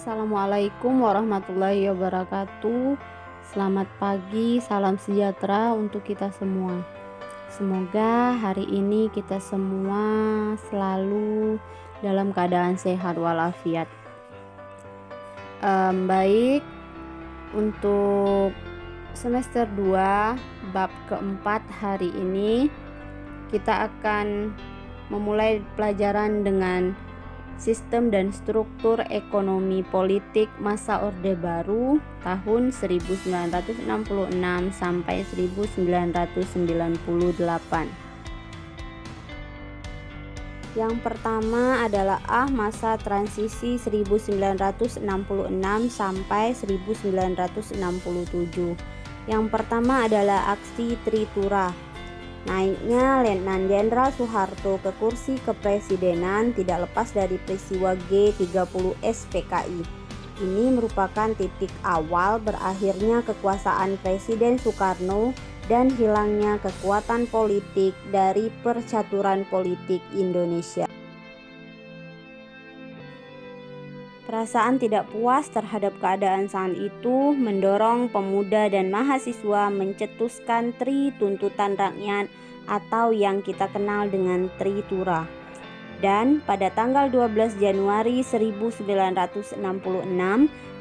Assalamualaikum warahmatullahi wabarakatuh. Selamat pagi, salam sejahtera untuk kita semua. Semoga hari ini kita semua selalu dalam keadaan sehat walafiat. Baik, untuk semester 2 bab keempat hari ini kita akan memulai pelajaran dengan Sistem dan Struktur Ekonomi Politik Masa Orde Baru tahun 1966 sampai 1998. Yang pertama adalah masa transisi 1966 sampai 1967. Yang pertama adalah aksi Tritura. Naiknya Letnan Jenderal Soeharto ke kursi kepresidenan tidak lepas dari peristiwa G30 SPKI. Ini merupakan titik awal berakhirnya kekuasaan Presiden Soekarno dan hilangnya kekuatan politik dari percaturan politik Indonesia. Perasaan tidak puas terhadap keadaan saat itu mendorong pemuda dan mahasiswa mencetuskan Tri Tuntutan Rakyat atau yang kita kenal dengan Tritura. Dan pada tanggal 12 Januari 1966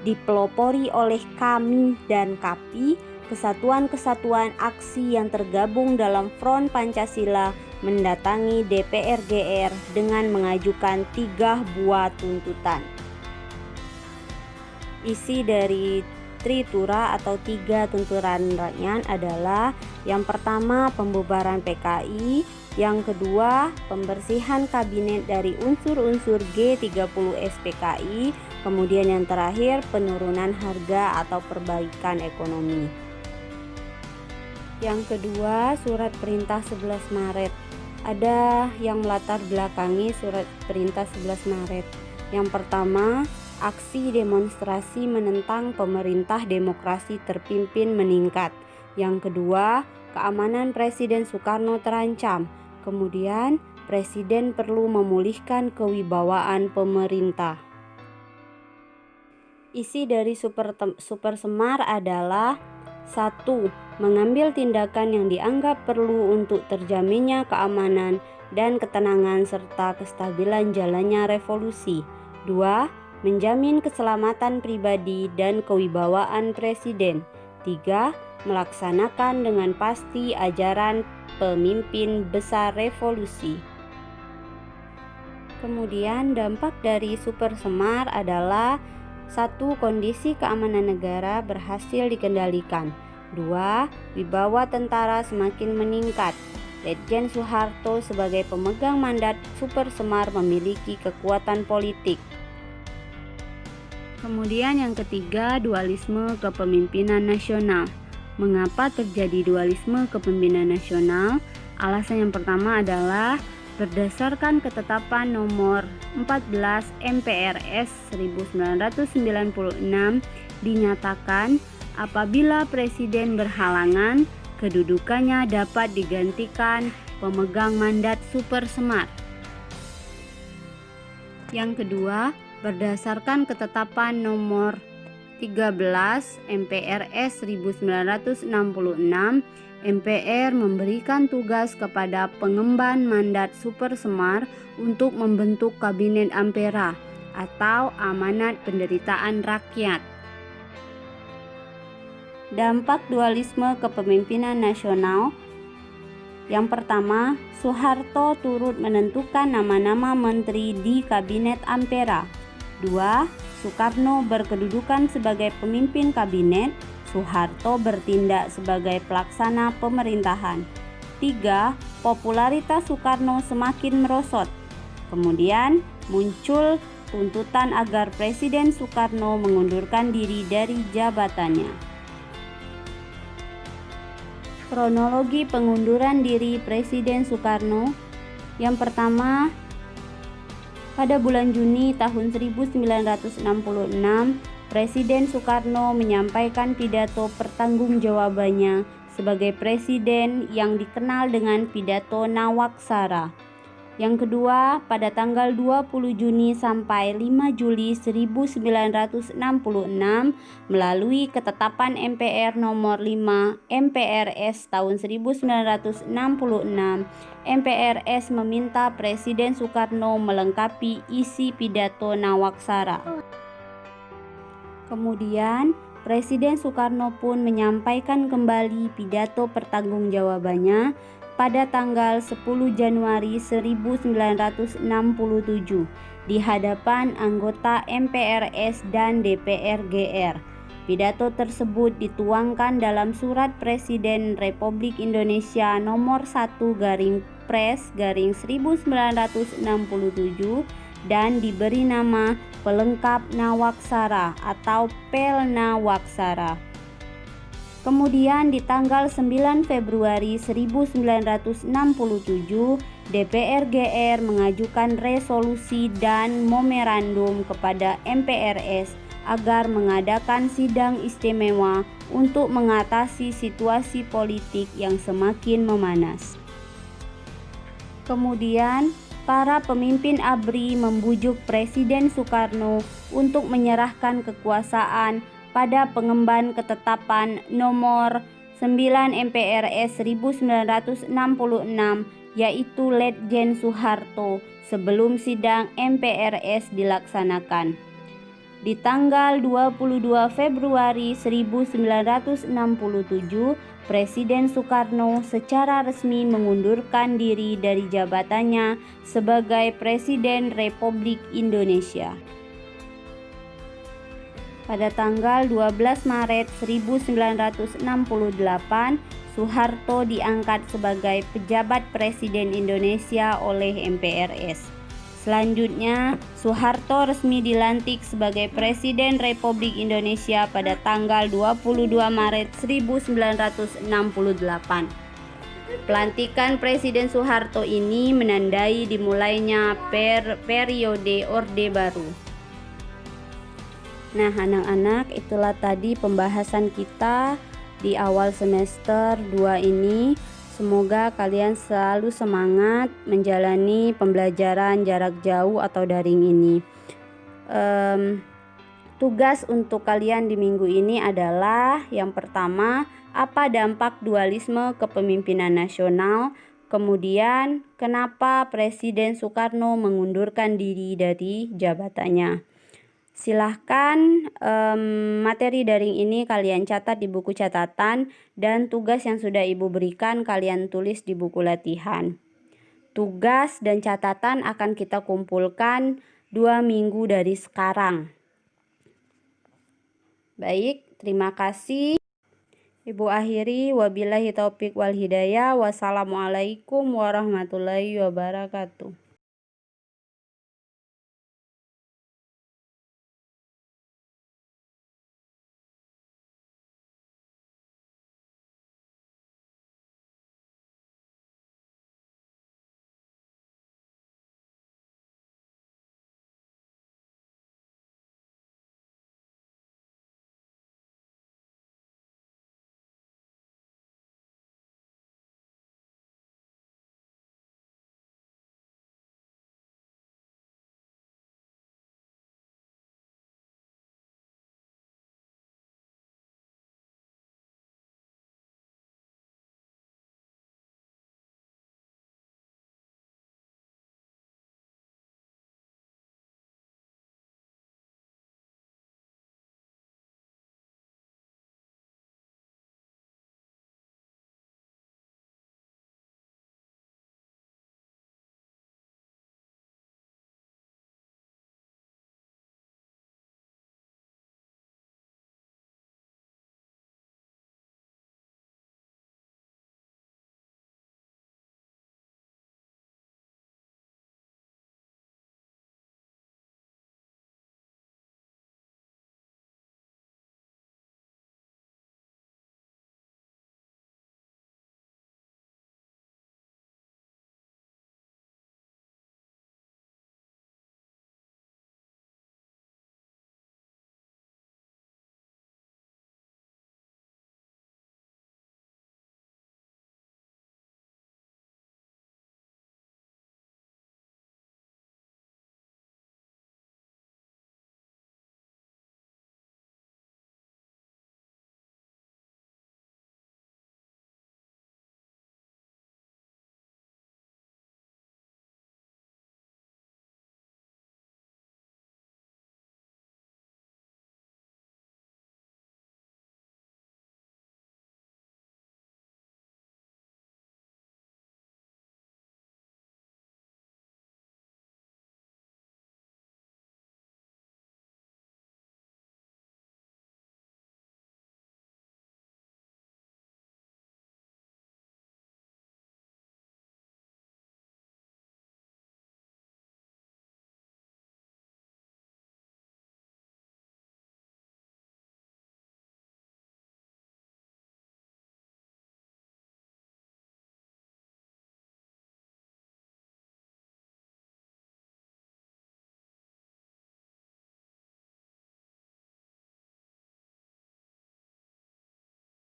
dipelopori oleh KAMI dan KAPI, kesatuan-kesatuan aksi yang tergabung dalam Front Pancasila mendatangi DPR GR dengan mengajukan 3 buah tuntutan. Isi dari Tritura atau 3 tuntutan rakyat adalah yang pertama pembubaran PKI, yang kedua pembersihan kabinet dari unsur-unsur G30 SPKI, kemudian yang terakhir penurunan harga atau perbaikan ekonomi. Yang kedua surat perintah 11 Maret. Ada yang melatar belakangi surat perintah 11 Maret. Yang pertama, aksi demonstrasi menentang pemerintah demokrasi terpimpin meningkat. Yang kedua, keamanan Presiden Soekarno terancam. Kemudian, Presiden perlu memulihkan kewibawaan pemerintah. Isi dari Super Semar adalah 1. Mengambil tindakan yang dianggap perlu untuk terjaminnya keamanan dan ketenangan serta kestabilan jalannya revolusi. 2. Menjamin keselamatan pribadi dan kewibawaan Presiden. 3. Melaksanakan dengan pasti ajaran pemimpin besar revolusi. Kemudian dampak dari Super Semar adalah 1. Kondisi keamanan negara berhasil dikendalikan. 2. Wibawa tentara semakin meningkat. Letjen Soeharto sebagai pemegang mandat Super Semar memiliki kekuatan politik. Kemudian yang ketiga, dualisme kepemimpinan nasional. Mengapa terjadi dualisme kepemimpinan nasional? Alasan yang pertama adalah berdasarkan ketetapan nomor 14 MPRS 1996 dinyatakan apabila presiden berhalangan, kedudukannya dapat digantikan pemegang mandat Super Semar. Yang kedua, berdasarkan ketetapan nomor 13 MPRS 1966, MPR memberikan tugas kepada pengemban mandat Super Semar untuk membentuk Kabinet Ampera atau Amanat Penderitaan Rakyat. Dampak dualisme kepemimpinan nasional. Yang pertama, Soeharto turut menentukan nama-nama menteri di Kabinet Ampera. 2. Soekarno berkedudukan sebagai pemimpin kabinet, Soeharto bertindak sebagai pelaksana pemerintahan. 3. Popularitas Soekarno semakin merosot. Kemudian muncul tuntutan agar Presiden Soekarno mengundurkan diri dari jabatannya. Kronologi pengunduran diri Presiden Soekarno. Yang pertama, pada bulan Juni tahun 1966, Presiden Soekarno menyampaikan pidato pertanggungjawabannya sebagai presiden yang dikenal dengan pidato Nawaksara. Yang kedua, pada tanggal 20 Juni sampai 5 Juli 1966 melalui ketetapan MPR nomor 5 MPRS tahun 1966, MPRS meminta Presiden Soekarno melengkapi isi pidato Nawaksara. Kemudian, Presiden Soekarno pun menyampaikan kembali pidato pertanggungjawabannya pada tanggal 10 Januari 1967 di hadapan anggota MPRS dan DPR GR. Pidato tersebut dituangkan dalam Surat Presiden Republik Indonesia nomor 1/Pres/1967 dan diberi nama pelengkap Nawaksara atau Pelnawaksara. Kemudian di tanggal 9 Februari 1967, DPR GR mengajukan resolusi dan memorandum kepada MPRS agar mengadakan sidang istimewa untuk mengatasi situasi politik yang semakin memanas. Kemudian, para pemimpin ABRI membujuk Presiden Soekarno untuk menyerahkan kekuasaan pada pengemban ketetapan nomor 9 MPRS 1966 yaitu Letjen Soeharto sebelum sidang MPRS dilaksanakan. Di tanggal 22 Februari 1967, Presiden Soekarno secara resmi mengundurkan diri dari jabatannya sebagai Presiden Republik Indonesia. Pada tanggal 12 Maret 1968, Soeharto diangkat sebagai pejabat Presiden Indonesia oleh MPRS. Selanjutnya, Soeharto resmi dilantik sebagai Presiden Republik Indonesia pada tanggal 22 Maret 1968. Pelantikan Presiden Soeharto ini menandai dimulainya periode Orde Baru. Nah, anak-anak, itulah tadi pembahasan kita di awal semester 2 ini. Semoga kalian selalu semangat menjalani pembelajaran jarak jauh atau daring ini. Tugas untuk kalian di minggu ini adalah yang pertama, apa dampak dualisme kepemimpinan nasional? Kemudian, kenapa Presiden Soekarno mengundurkan diri dari jabatannya? Silahkan materi daring ini kalian catat di buku catatan dan tugas yang sudah Ibu berikan kalian tulis di buku latihan. Tugas dan catatan akan kita kumpulkan 2 minggu dari sekarang. Baik, terima kasih. Ibu akhiri, wabillahi taufik wal hidayah. Wassalamualaikum warahmatullahi wabarakatuh.